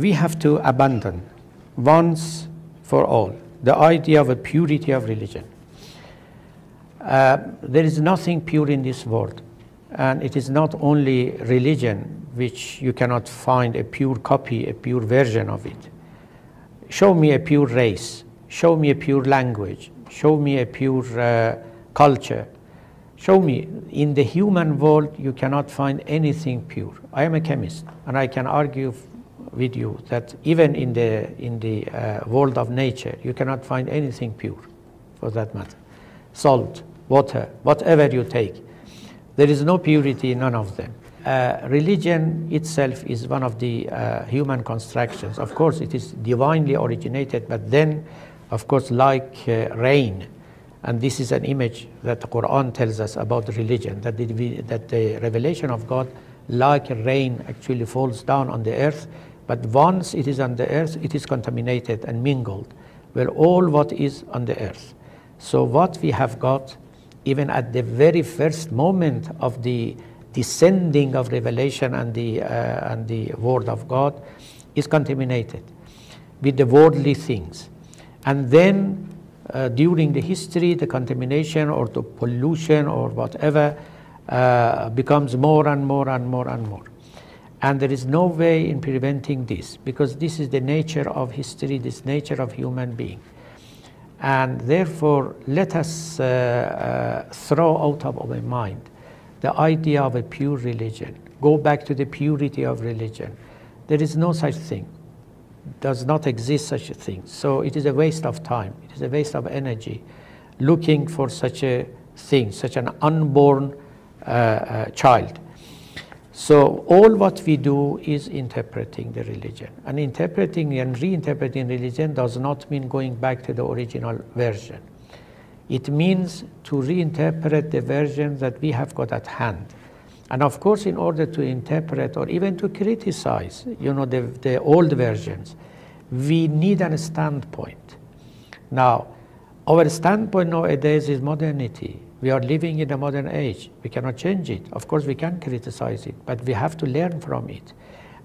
we have to abandon once for all the idea of a purity of religion. There is nothing pure in this world, and it is not only religion which you cannot find a pure copy, a pure version of it. Show me a pure race, show me a pure language, show me a pure culture. Show me, in the human world, you cannot find anything pure. I am a chemist, and I can argue with you that even in the world of nature, you cannot find anything pure, for that matter. Salt, water, whatever you take, there is no purity in none of them. Religion itself is one of the human constructions. Of course, it is divinely originated, but then, of course, like rain, and this is an image that the Quran tells us about religion, that the revelation of God, like rain, actually falls down on the earth, but once it is on the earth, it is contaminated and mingled with all what is on the earth. So what we have got, even at the very first moment of the descending of revelation and the word of God, is contaminated with the worldly things. And then during the history, the contamination or the pollution or whatever becomes more and more and more and more. And there is no way in preventing this, because this is the nature of history, this nature of human being. And therefore, let us throw out of our mind the idea of a pure religion. Go back to the purity of religion. There is no such thing. Does not exist such a thing. So it is a waste of time. It is a waste of energy looking for such a thing, such an unborn child. So all what we do is interpreting the religion. And interpreting and reinterpreting religion does not mean going back to the original version. It means to reinterpret the version that we have got at hand. And of course, in order to interpret or even to criticize, the old versions, we need a standpoint. Now, our standpoint nowadays is modernity. We are living in a modern age. We cannot change it. Of course, we can criticize it, but we have to learn from it.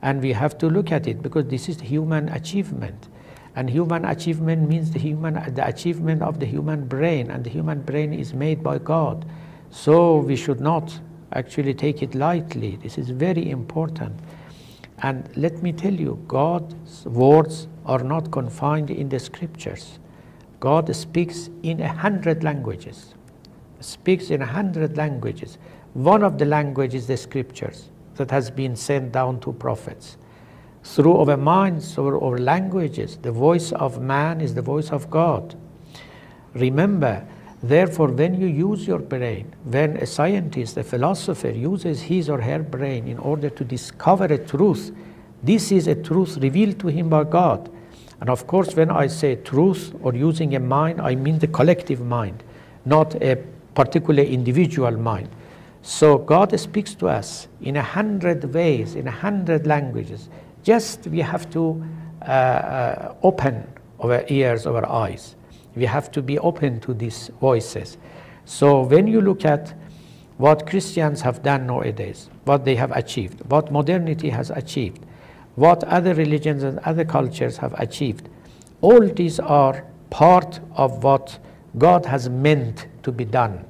And we have to look at it, because this is human achievement. And human achievement means the achievement of the human brain, and the human brain is made by God. So we should not actually take it lightly. This is very important. And let me tell you, God's words are not confined in the scriptures. God speaks in 100 languages. Speaks in 100 languages. One of the languages is the scriptures that has been sent down to prophets. Through our minds, our languages, the voice of man is the voice of God. Remember, therefore, when you use your brain, when a scientist, a philosopher uses his or her brain in order to discover a truth, this is a truth revealed to him by God. And of course, when I say truth or using a mind, I mean the collective mind, not a particular individual mind. So God speaks to us in 100 ways, in 100 languages. Just we have to open our ears, our eyes. We have to be open to these voices. So when you look at what Christians have done nowadays, what they have achieved, what modernity has achieved, what other religions and other cultures have achieved, all these are part of what God has meant to be done.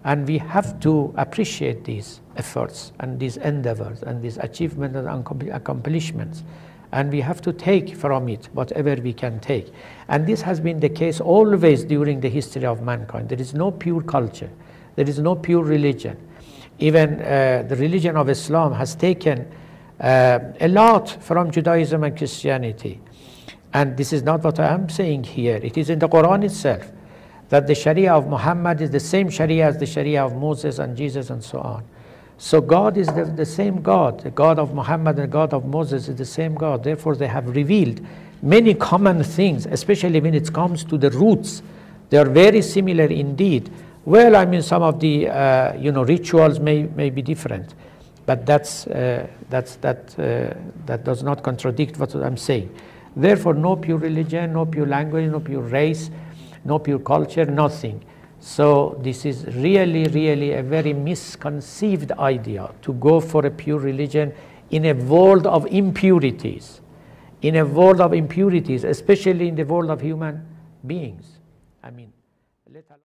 And we have to appreciate these efforts and these endeavors and these achievements and accomplishments. And we have to take from it whatever we can take. And this has been the case always during the history of mankind. There is no pure culture. There is no pure religion. Even the religion of Islam has taken a lot from Judaism and Christianity. And this is not what I am saying here. It is in the Quran itself, that the Sharia of Muhammad is the same Sharia as the Sharia of Moses and Jesus and so on. So God is the same God. The God of Muhammad and the God of Moses is the same God. Therefore, they have revealed many common things, especially when it comes to the roots. They are very similar indeed. Well, I mean, some of the rituals may be different, but that does not contradict what I'm saying. Therefore, no pure religion, no pure language, no pure race, no pure culture, nothing. So this is really, really a very misconceived idea to go for a pure religion in a world of impurities, in a world of impurities, especially in the world of human beings. I mean, let